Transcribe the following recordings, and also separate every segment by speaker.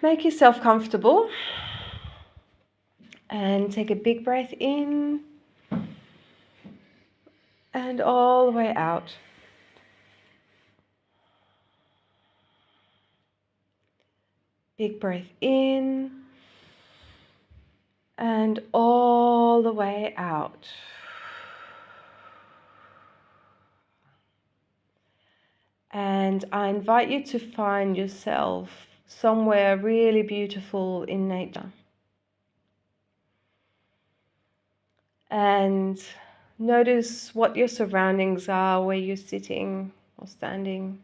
Speaker 1: make yourself comfortable and take a big breath in and all the way out. Big breath in and all the way out. And I invite you to find yourself somewhere really beautiful in nature. And notice what your surroundings are, where you're sitting or standing.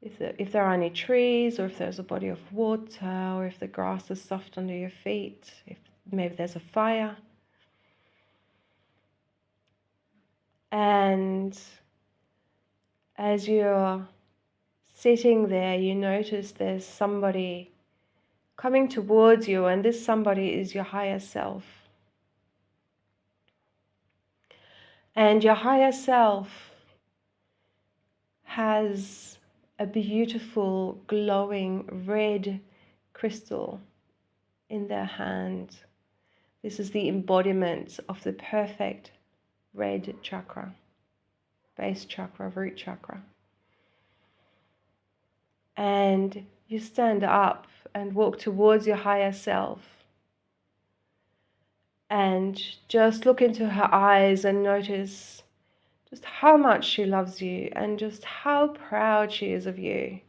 Speaker 1: If there are any trees, or if there's a body of water, or if the grass is soft under your feet, if maybe there's a fire. And as you're sitting there, you notice there's somebody coming towards you, and this somebody is your higher self. And your higher self has a beautiful glowing red crystal in their hand. This is the embodiment of the perfect red chakra, base chakra, root chakra. And you stand up and walk towards your higher self and just look into her eyes and notice just how much she loves you and just how proud she is of you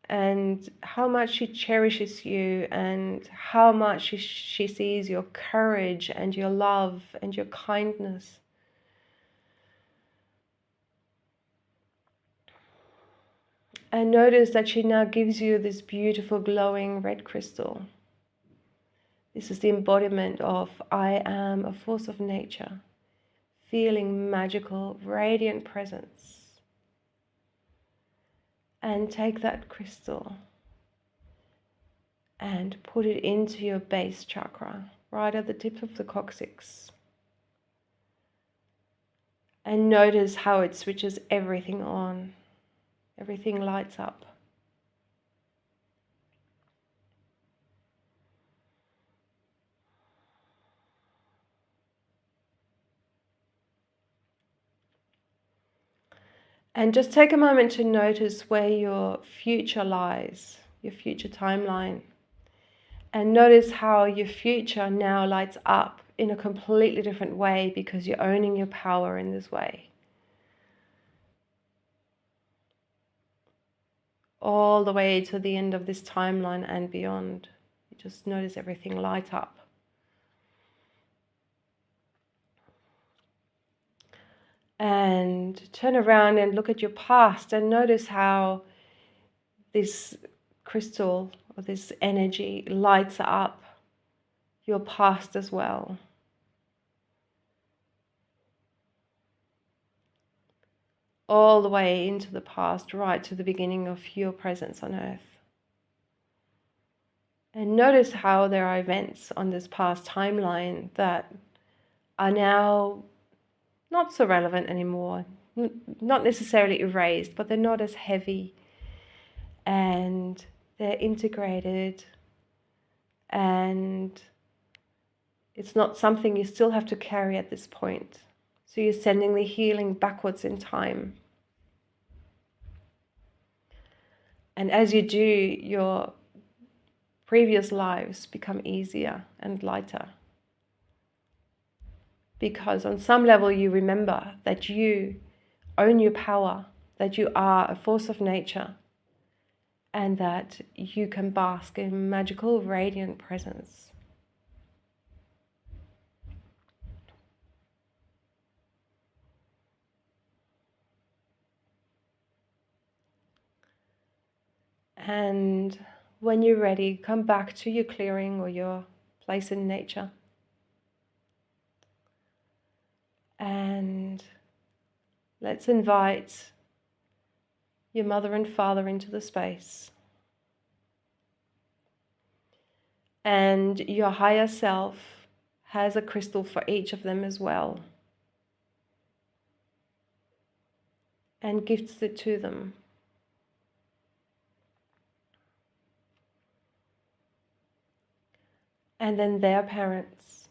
Speaker 1: and how much she cherishes you and how much she sees your courage and your love and your kindness. And notice that she now gives you this beautiful glowing red crystal. This is the embodiment of I am a force of nature, feeling magical, radiant presence. And take that crystal and put it into your base chakra, right at the tip of the coccyx. And notice how it switches everything on. Everything lights up. And just take a moment to notice where your future lies, your future timeline. And notice how your future now lights up in a completely different way because you're owning your power in this way. All the way to the end of this timeline and beyond. You just notice everything light up. And turn around and look at your past and notice how this crystal or this energy lights up your past as well. All the way into the past, right to the beginning of your presence on earth. And notice how there are events on this past timeline that are now not so relevant anymore, not necessarily erased, but they're not as heavy and they're integrated and it's not something you still have to carry at this point. So you're sending the healing backwards in time. And as you do, your previous lives become easier and lighter. Because on some level you remember that you own your power, that you are a force of nature, and that you can bask in magical, radiant presence. And when you're ready, come back to your clearing or your place in nature. And let's invite your mother and father into the space. And your higher self has a crystal for each of them as well. And gifts it to them. And then their parents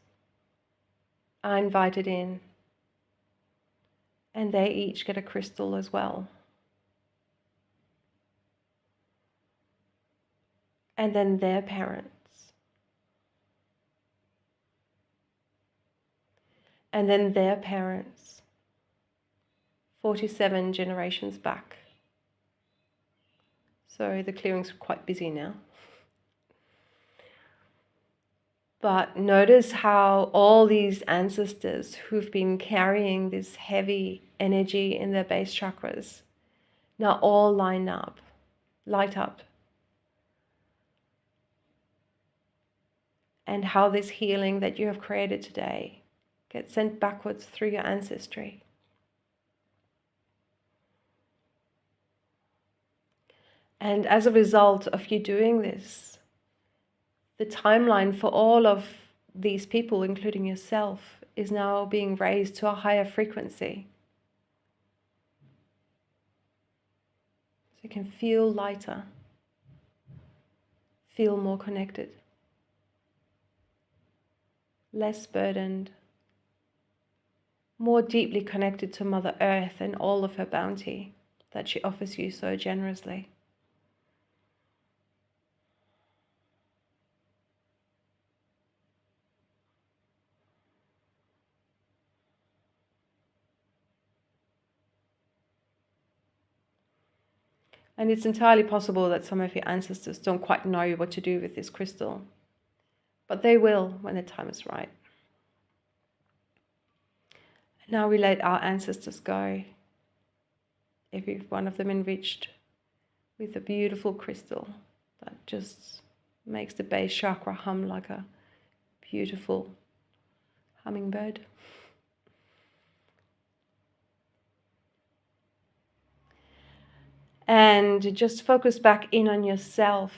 Speaker 1: are invited in, and they each get a crystal as well. And then their parents. And then their parents. 47 generations back. So the clearing's quite busy now. But notice how all these ancestors who've been carrying this heavy energy in their base chakras now all light up. And how this healing that you have created today gets sent backwards through your ancestry. And as a result of you doing this, the timeline for all of these people, including yourself, is now being raised to a higher frequency. So you can feel lighter, feel more connected, less burdened, more deeply connected to Mother Earth and all of her bounty that she offers you so generously. And it's entirely possible that some of your ancestors don't quite know what to do with this crystal, but they will when the time is right. Now we let our ancestors go, every one of them enriched with a beautiful crystal that just makes the base chakra hum like a beautiful hummingbird. And just focus back in on yourself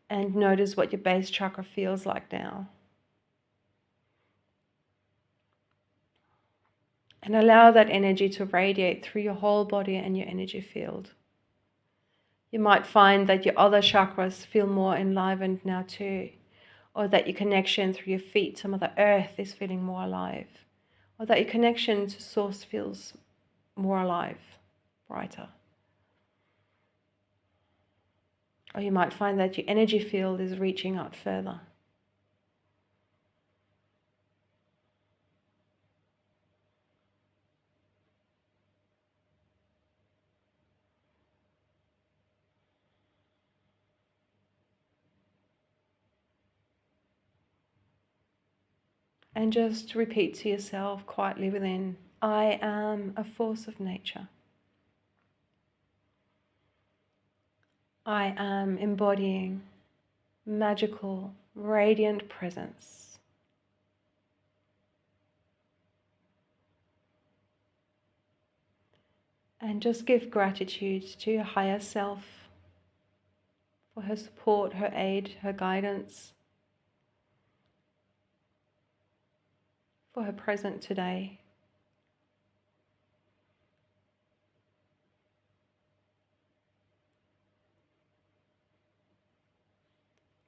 Speaker 1: and notice what your base chakra feels like now. And allow that energy to radiate through your whole body and your energy field. You might find that your other chakras feel more enlivened now too, or that your connection through your feet to Mother Earth is feeling more alive, or that your connection to Source feels more alive, brighter. Or you might find that your energy field is reaching out further. And just repeat to yourself quietly within, I am a force of nature. I am embodying magical, radiant presence. And just give gratitude to your higher self for her support, her aid, her guidance, for her present today.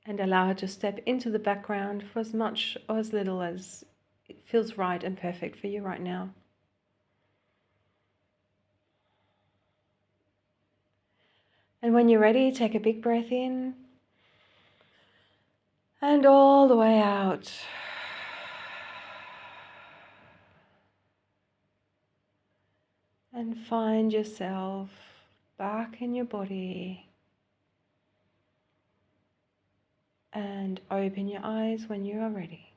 Speaker 1: And allow her to step into the background for as much or as little as it feels right and perfect for you right now. And when you're ready, take a big breath in and all the way out. And find yourself back in your body. And open your eyes when you are ready.